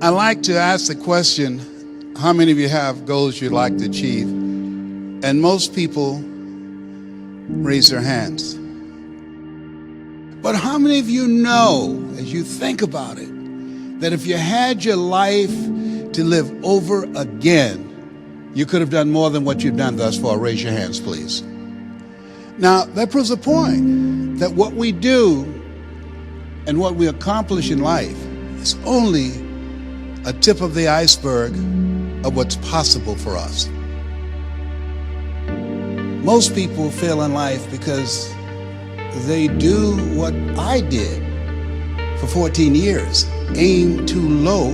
I like to ask the question, how many of you have goals you'd like to achieve? And most people raise their hands. But how many of you know, as you think about it, that if you had your life to live over again, you could have done more than what you've done thus far? Raise your hands, please. Now, that proves a point that what we do and what we accomplish in life is only a tip of the iceberg of what's possible for us. Most people fail in life because they do what I did for 14 years, aim too low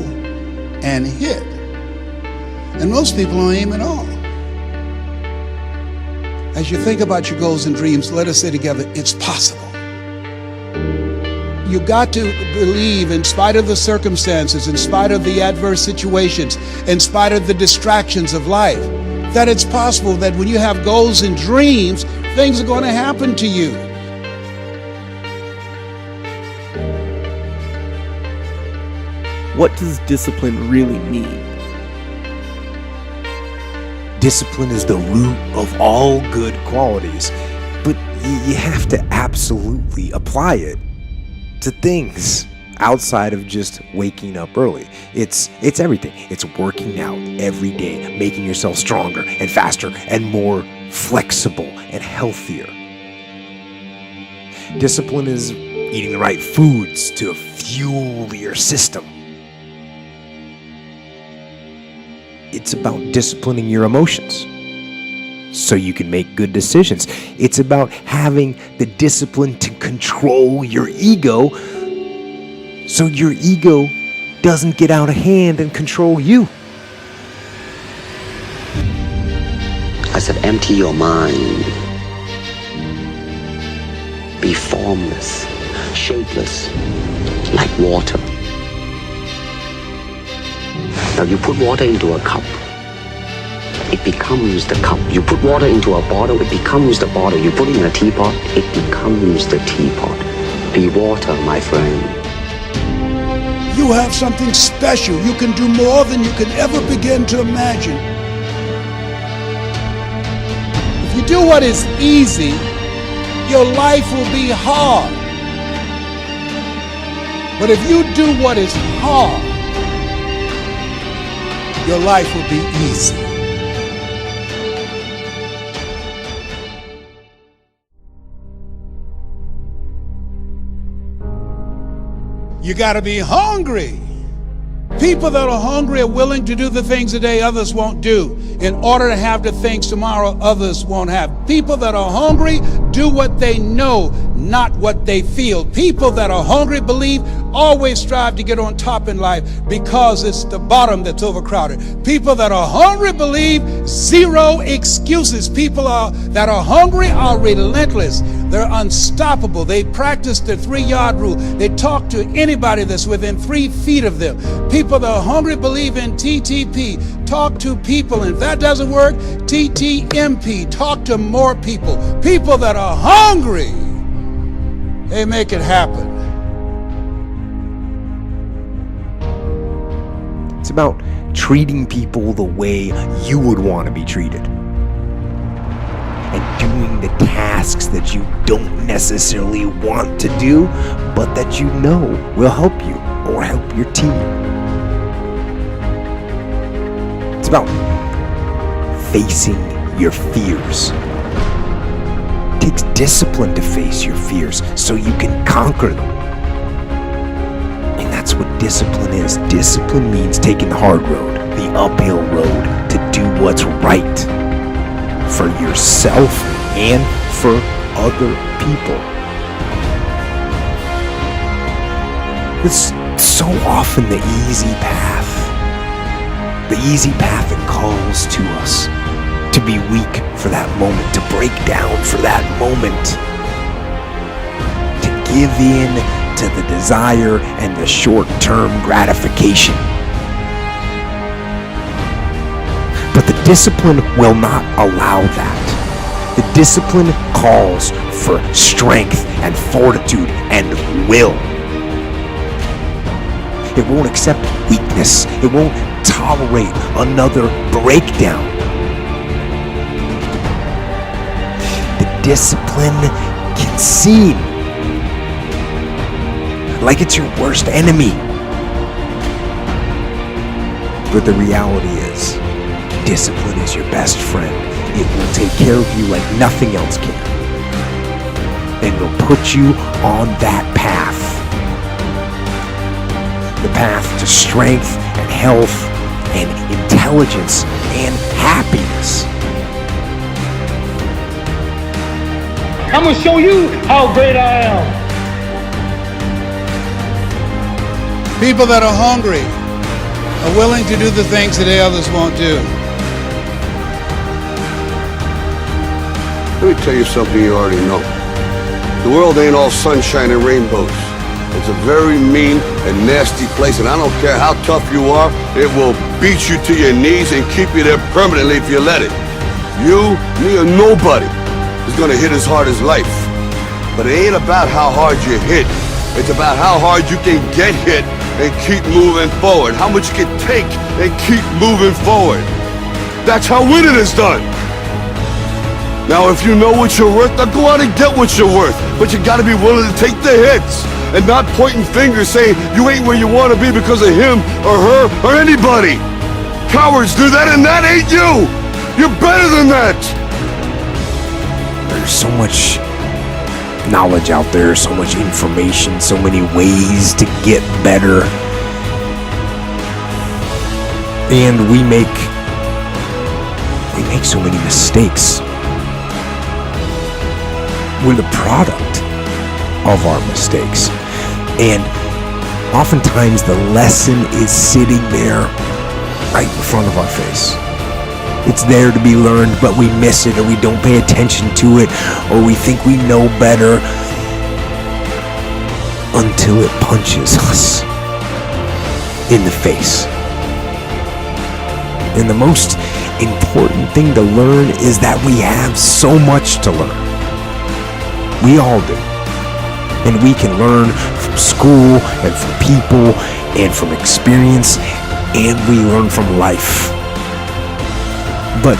and hit. And most people don't aim at all. As you think about your goals and dreams, let us say together, it's possible. You got to believe, in spite of the circumstances, in spite of the adverse situations, in spite of the distractions of life, that it's possible that when you have goals and dreams, things are going to happen to you. What does discipline really mean? Discipline is the root of all good qualities, but you have to absolutely apply it to things outside of just waking up early. It's everything. It's working out every day, making yourself stronger and faster and more flexible and healthier. Discipline is eating the right foods to fuel your system. It's about disciplining your emotions so you can make good decisions. It's about having the discipline to control your ego so your ego doesn't get out of hand and control you. I said, empty your mind. Be formless, shapeless, like water. Now you put water into a cup, it becomes the cup. You put water into a bottle, it becomes the bottle. You put it in a teapot, it becomes the teapot. Be water, my friend. You have something special. You can do more than you can ever begin to imagine. If you do what is easy, your life will be hard. But if you do what is hard, your life will be easy. You got to be hungry. People that are hungry are willing to do the things today others won't do in order to have the things tomorrow others won't have. People that are hungry do what they know, not what they feel. People that are hungry believe, always strive to get on top in life because it's the bottom that's overcrowded. People that are hungry believe, zero excuses. People that are hungry are relentless. They're unstoppable. They practice the 3-yard rule. They talk to anybody that's within 3 feet of them. People that are hungry believe in TTP. Talk to people. And if that doesn't work, TTMP. Talk to more people. People that are hungry, they make it happen. It's about treating people the way you would want to be treated. And doing the tasks that you don't necessarily want to do, but that you know will help you or help your team. It's about facing your fears. It takes discipline to face your fears so you can conquer them. And that's what discipline is. Discipline means taking the hard road, the uphill road, to do what's right for yourself and for other people. It's so often the easy path that calls to us to be weak for that moment, to break down for that moment, to give in to the desire and the short-term gratification. But the discipline will not allow that. The discipline calls for strength and fortitude and will. It won't accept weakness. It won't tolerate another breakdown. The discipline can seem like it's your worst enemy. But the reality is, discipline is your best friend. It will take care of you like nothing else can. And will put you on that path. The path to strength and health and intelligence and happiness. I'm gonna show you how great I am. People that are hungry are willing to do the things that others won't do. Let me tell you something you already know. The world ain't all sunshine and rainbows. It's a very mean and nasty place, and I don't care how tough you are, it will beat you to your knees and keep you there permanently if you let it. You, me, or nobody is gonna hit as hard as life. But it ain't about how hard you hit. It's about how hard you can get hit and keep moving forward. How much you can take and keep moving forward. That's how winning is done. Now, if you know what you're worth, now go out and get what you're worth. But you gotta be willing to take the hits and not pointing fingers saying you ain't where you wanna be because of him or her or anybody. Cowards do that, and that ain't you. You're better than that. There's so much knowledge out there, so much information, so many ways to get better. And we make so many mistakes. We're the product of our mistakes. And oftentimes the lesson is sitting there right in front of our face. It's there to be learned, but we miss it, or we don't pay attention to it, or we think we know better until it punches us in the face. And the most important thing to learn is that we have so much to learn. We all do. And we can learn from school and from people and from experience, and we learn from life. But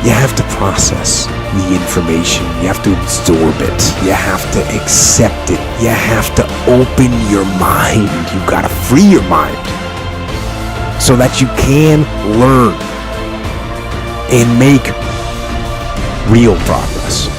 you have to process the information. You have to absorb it. You have to accept it. You have to open your mind. You gotta free your mind so that you can learn and make real progress.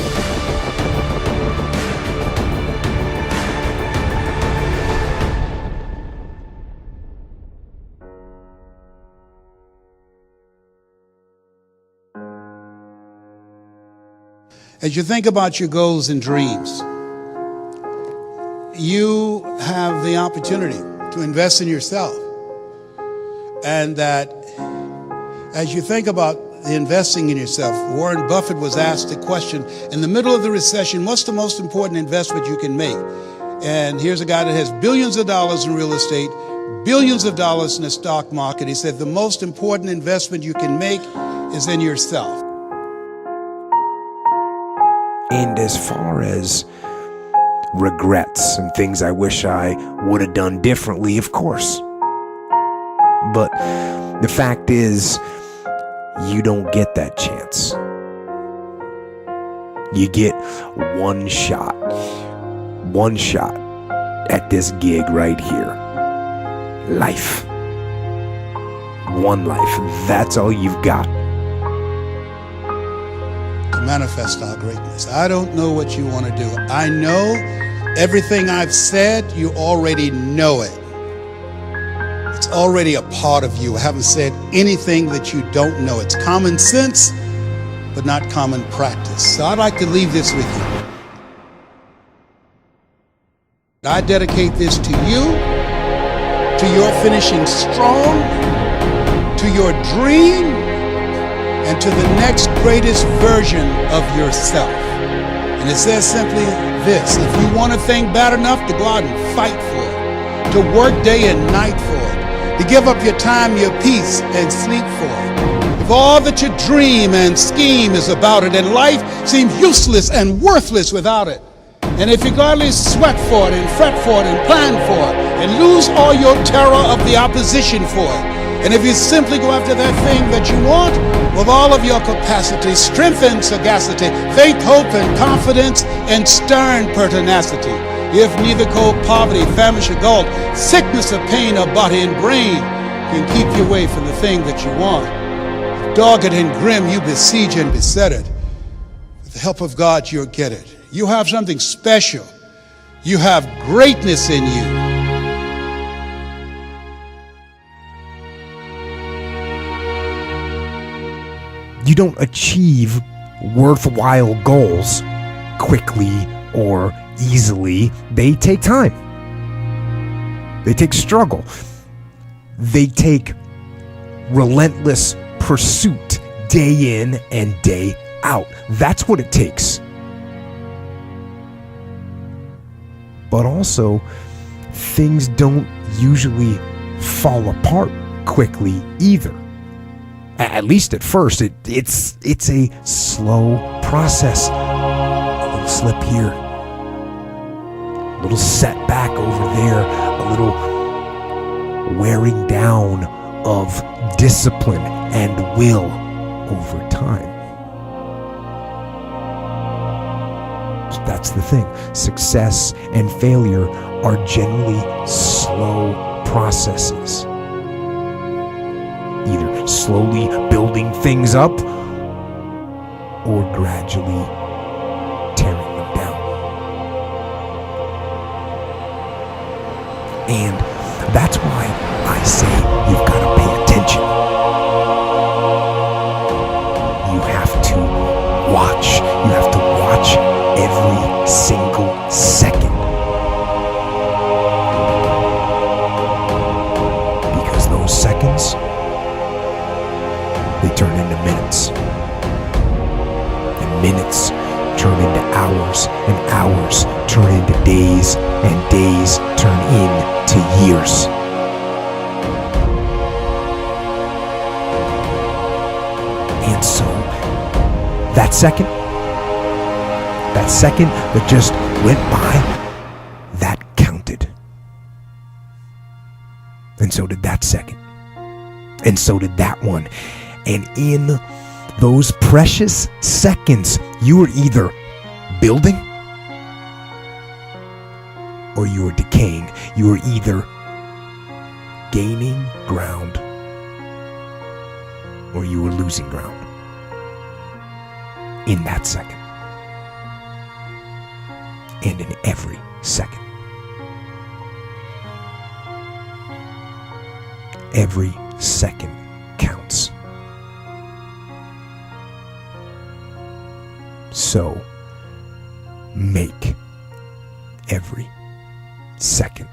As you think about your goals and dreams, you have the opportunity to invest in yourself. And that as you think about the investing in yourself, Warren Buffett was asked a question in the middle of the recession, what's the most important investment you can make? And here's a guy that has billions of dollars in real estate, billions of dollars in the stock market. He said the most important investment you can make is in yourself. And as far as regrets and things I wish I would have done differently, of course. But the fact is, you don't get that chance. You get one shot at this gig right here. Life. One life. That's all you've got. To manifest our greatness. I don't know what you want to do. I know everything I've said, you already know it. It's already a part of you. I haven't said anything that you don't know. It's common sense, but not common practice. So I'd like to leave this with you. I dedicate this to you, to your finishing strong, to your dream, and to the next greatest version of yourself. And it says simply this: if you want a thing bad enough to go out and fight for it, to work day and night for it, to give up your time, your peace, and sleep for it. If all that you dream and scheme is about it, and life seems useless and worthless without it, and if you gladly sweat for it and fret for it and plan for it and lose all your terror of the opposition for it. And if you simply go after that thing that you want with all of your capacity, strength and sagacity, faith, hope, and confidence, and stern pertinacity, if neither cold poverty, famish, or gold, sickness or pain of body and brain can keep you away from the thing that you want, dogged and grim, you besiege and beset it. With the help of God, you'll get it. You have something special. You have greatness in you. You don't achieve worthwhile goals quickly or easily. They take time. They take struggle. They take relentless pursuit day in and day out. That's what it takes. But also, things don't usually fall apart quickly either. At least at first, it's a slow process. A little slip here, a little setback over there, a little wearing down of discipline and will over time. So that's the thing. Success and failure are generally slow processes. Either slowly building things up or gradually tearing them down. And that's why I say you've got to pay attention. You have to watch. You have to watch every single second. Because those seconds, they turn into minutes. And minutes turn into hours. And hours turn into days. And days turn into years. And so, that second that just went by, that counted. And so did that second. And so did that one. And in those precious seconds, you were either building or you were decaying. You were either gaining ground or you were losing ground in that second. And in every second. Every second counts. So, make every second